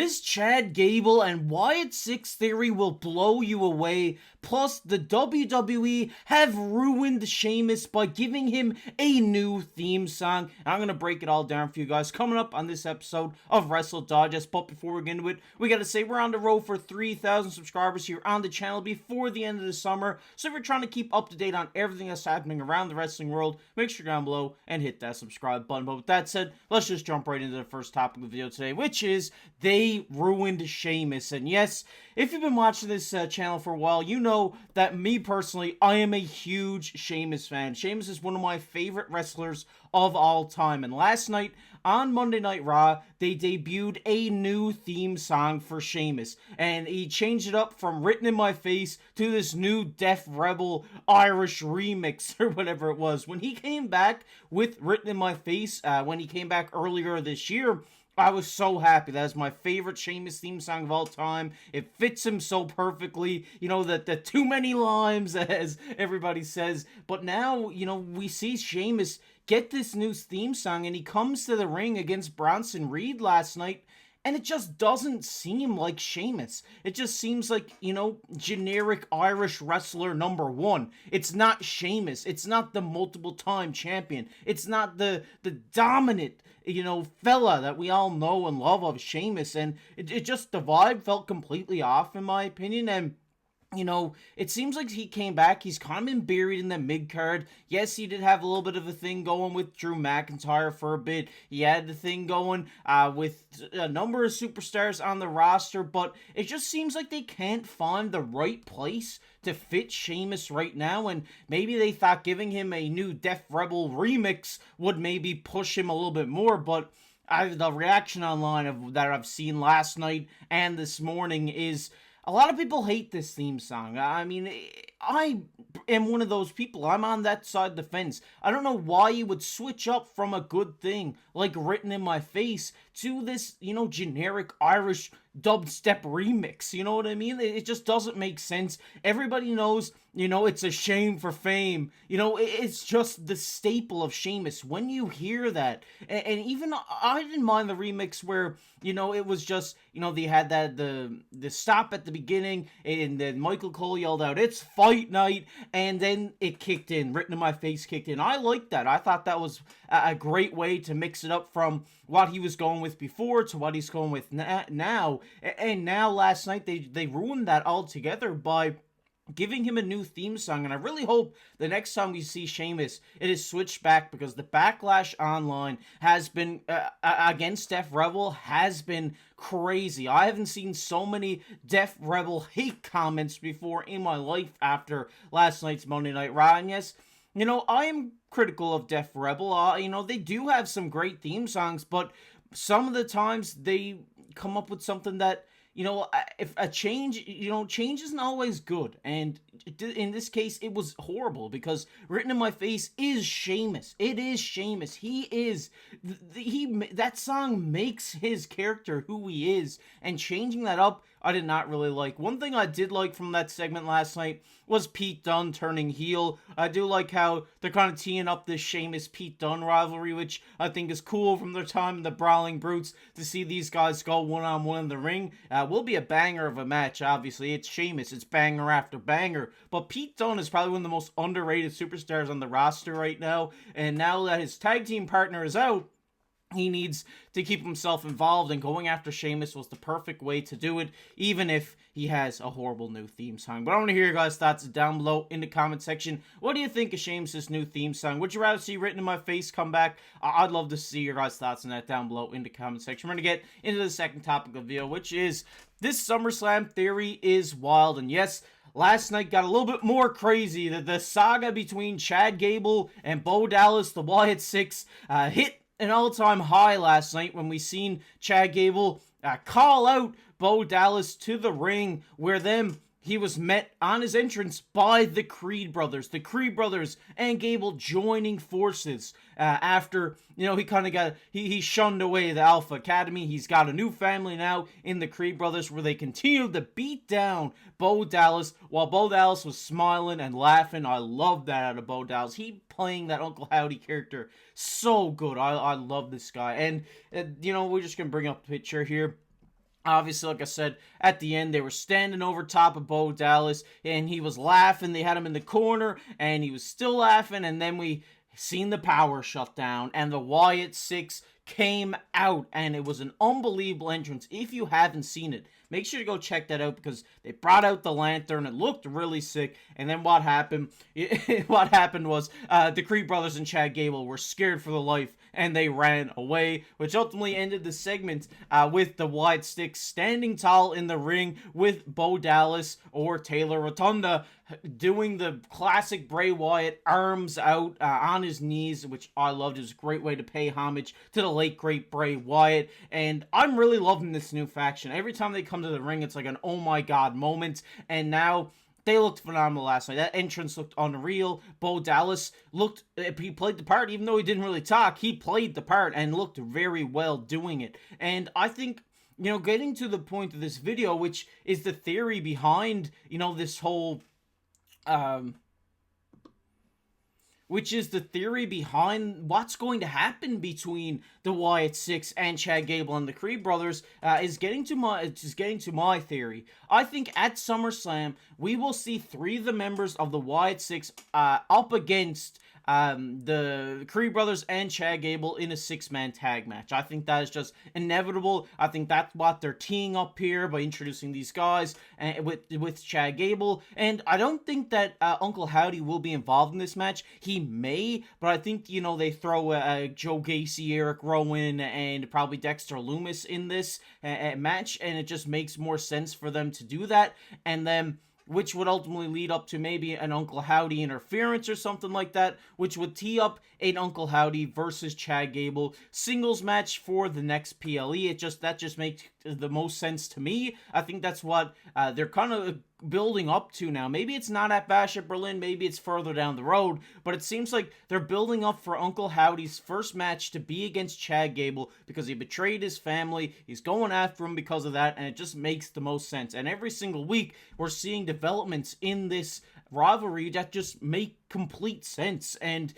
This Chad Gable and Wyatt Sicks theory will blow you away. Plus, the WWE have ruined Sheamus by giving him a new theme song. I'm going to break it all down for you guys coming up on this episode of Wrestle Digest. But before we get into it, we got to say we're on the road for 3,000 subscribers here on the channel before the end of the summer. So if you're trying to keep up to date on everything that's happening around the wrestling world, make sure you're down below and hit that subscribe button. But with that said, let's just jump right into the first topic of the video today, which is they ruined Sheamus. And yes, if you've been watching this channel for a while, you know that me personally, I am a huge Sheamus fan. Sheamus is one of my favorite wrestlers of all time. And last night on Monday Night Raw, they debuted a new theme song for Sheamus. And he changed it up from Written in My Face to this new Def Rebel Irish remix or whatever it was. When he came back with Written in My Face, when he came back earlier this year, I was so happy. That is my favorite Sheamus theme song of all time. It fits him so perfectly. You know, the too many limes, as everybody says. But now, you know, we see Sheamus get this new theme song, and he comes to the ring against Bronson Reed last night, and it just doesn't seem like Sheamus. It just seems like, you know, generic Irish wrestler number one. It's not Sheamus. It's not the multiple-time champion. It's not the dominant, you know, fella that we all know and love of Sheamus. And it just, the vibe felt completely off, in my opinion. And you know, it seems like he came back. He's kind of been buried in the mid-card. Yes, he did have a little bit of a thing going with Drew McIntyre for a bit. He had the thing going with a number of superstars on the roster, but it just seems like they can't find the right place to fit Sheamus right now, and maybe they thought giving him a new Def Rebel remix would maybe push him a little bit more, but the reaction online that I've seen last night and this morning is a lot of people hate this theme song. I mean, I am one of those people. I'm on that side of the fence. I don't know why you would switch up from a good thing like Written in My Face to this, you know, generic Irish dubstep remix. You know what I mean? It just doesn't make sense. Everybody knows, you know, it's a shame for fame. You know, it's just the staple of Sheamus. When you hear that, and even I didn't mind the remix where, you know, it was just, you know, they had that the stop at the beginning, and then Michael Cole yelled out, "It's fight night," and then it kicked in. Written in My Face kicked in. I liked that. I thought that was a great way to mix it up from what he was going with before to what he's going with now. And now last night they ruined that altogether by giving him a new theme song, and I really hope the next time we see Sheamus, it is switched back, because the backlash online has been against Def Rebel has been crazy. I haven't seen so many Def Rebel hate comments before in my life after last night's Monday Night Raw. And yes, you know, I am critical of Def Rebel. You know, they do have some great theme songs, but some of the times they come up with something that, you know, if a change, you know, change isn't always good. And in this case, it was horrible, because Written in My Face is Sheamus. It is Sheamus. He is, that song makes his character who he is. And changing that up, I did not really like. One thing I did like from that segment last night was Pete Dunne turning heel. I do like how they're kind of teeing up this Sheamus-Pete Dunne rivalry, which I think is cool from their time in the Brawling Brutes, to see these guys go one-on-one in the ring. Will be a banger of a match, obviously. It's Sheamus. It's banger after banger. But Pete Dunne is probably one of the most underrated superstars on the roster right now. And now that his tag team partner is out, he needs to keep himself involved, and going after Sheamus was the perfect way to do it, even if he has a horrible new theme song. But I want to hear your guys' thoughts down below in the comment section. What do you think of Sheamus' new theme song? Would you rather see Written in My Face come back? I'd love to see your guys' thoughts on that down below in the comment section. We're going to get into the second topic of the video, which is this SummerSlam theory is wild. And yes, last night got a little bit more crazy. The saga between Chad Gable and Bo Dallas, the Wyatt Sicks, hit an all-time high last night when we seen Chad Gable call out Bo Dallas to the ring, where he was met on his entrance by the Creed brothers. The Creed brothers and Gable joining forces after, you know, he kind of got, he shunned away the Alpha Academy. He's got a new family now in the Creed brothers, where they continued to beat down Bo Dallas while Bo Dallas was smiling and laughing. I love that out of Bo Dallas. He playing that Uncle Howdy character so good. I love this guy. And, you know, we're just going to bring up the picture here. Obviously, like I said, at the end, they were standing over top of Bo Dallas, and he was laughing. They had him in the corner, and he was still laughing, and then we seen the power shut down, and the Wyatt Sicks came out, and it was an unbelievable entrance. If you haven't seen it, make sure to go check that out, because they brought out the lantern. It looked really sick. And then what happened? What happened was the Creed brothers and Chad Gable were scared for their life, and they ran away, which ultimately ended the segment with the Wyatt Sicks standing tall in the ring with Bo Dallas or Taylor Rotunda doing the classic Bray Wyatt arms out on his knees, which I loved. It was a great way to pay homage to the late great Bray Wyatt, and I'm really loving this new faction. Every time they come to the ring, it's like an oh my god moment, and now they looked phenomenal last night. That entrance looked unreal. Bo Dallas he played the part, even though he didn't really talk. He played the part and looked very well doing it. And I think, getting to the point of this video, which is the theory behind, this whole, which is the theory behind what's going to happen between the Wyatt Sicks and Chad Gable and the Creed brothers, is getting to my theory. I think at SummerSlam we will see 3 of the members of the Wyatt Sicks up against the Creed brothers and Chad Gable in a 6-man tag match. I think that is just inevitable. I think that's what they're teeing up here by introducing these guys with Chad Gable. And I don't think that Uncle Howdy will be involved in this match. He may, but I think, they throw Joe Gacy, Erik, Rowan, and probably Dexter Lumis in this match, and it just makes more sense for them to do that. And then, which would ultimately lead up to maybe an Uncle Howdy interference or something like that, which would tee up an Uncle Howdy versus Chad Gable singles match for the next PLE. That just makes the most sense to me. I think that's what they're kind of building up to now. Maybe it's not at Bash at Berlin, maybe it's further down the road, but it seems like they're building up for Uncle Howdy's first match to be against Chad Gable because he betrayed his family. He's going after him because of that, and it just makes the most sense. And every single week, we're seeing developments in this rivalry that just make complete sense. And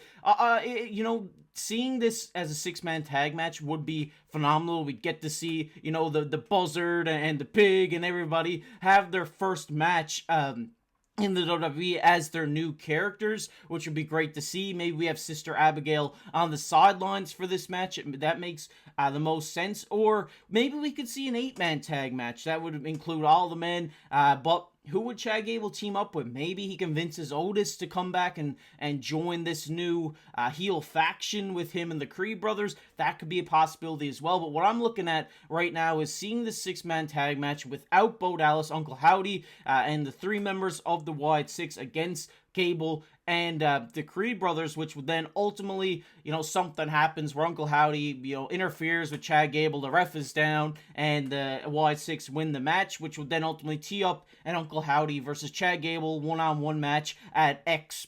seeing this as a 6-man tag match would be phenomenal. We'd get to see, the Buzzard and the Pig and everybody have their first match in the WWE as their new characters, which would be great to see. Maybe we have Sister Abigail on the sidelines for this match. That makes the most sense. Or maybe we could see an 8-man tag match. That would include all the men, but who would Chad Gable team up with? Maybe he convinces Otis to come back and join this new heel faction with him and the Creed brothers. That could be a possibility as well. But what I'm looking at right now is seeing the 6-man tag match without Bo Dallas, Uncle Howdy, and the 3 members of the Wyatt Sicks against Gable and the Creed brothers, which would then ultimately, something happens where Uncle Howdy, interferes with Chad Gable, the ref is down, and the Wyatt Sicks win the match, which would then ultimately tee up an Uncle Howdy versus Chad Gable one-on-one match at X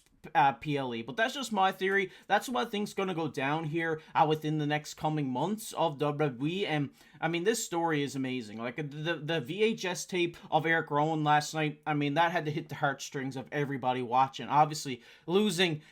PLE. But that's just my theory. That's what I think's going to go down here within the next coming months of WWE. And I mean, this story is amazing. Like the VHS tape of Eric Rowan last night, I mean, that had to hit the heartstrings of everybody watching. Obviously, losing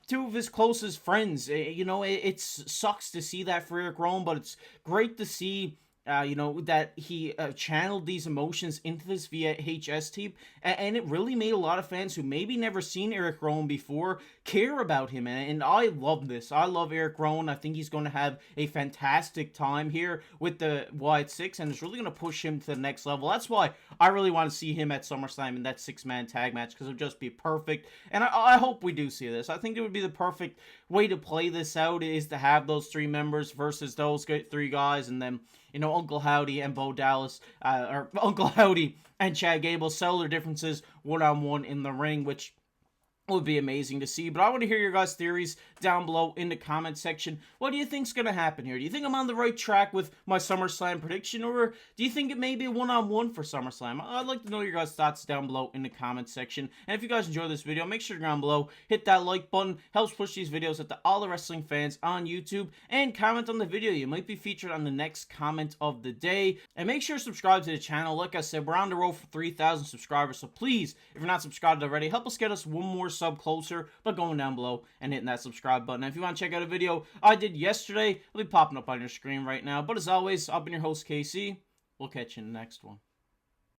2 of his closest friends, it sucks to see that for Eric Rowan, but it's great to see that he channeled these emotions into this VHS tape, and it really made a lot of fans who maybe never seen Eric Rowan before care about him, and I love this. I love Eric Rowan. I think he's going to have a fantastic time here with the Wyatt Sicks, and it's really going to push him to the next level. That's why I really want to see him at SummerSlam in that 6-man tag match, because it would just be perfect, and I hope we do see this. I think it would be the perfect way to play this out, is to have those 3 members versus those 3 guys, and then Uncle Howdy and Bo Dallas, or Uncle Howdy and Chad Gable settle their differences one-on-one in the ring, which would be amazing to see. But I want to hear your guys' theories down below in the comment section. What do you think's going to happen here? Do you think I'm on the right track with my SummerSlam prediction, or do you think it may be a one-on-one for SummerSlam? I'd like to know your guys' thoughts down below in the comment section. And if you guys enjoyed this video, make sure to go down below, hit that like button, helps push these videos out to all the wrestling fans on YouTube, and comment on the video. You might be featured on the next comment of the day. And make sure to subscribe to the channel. Like I said, we're on the road for 3,000 subscribers, so please, if you're not subscribed already, help us get us one more sub closer by going down below and hitting that subscribe button. And if you want to check out a video I did yesterday, it'll be popping up on your screen right now. But as always, I've been your host, KC. We'll catch you in the next one.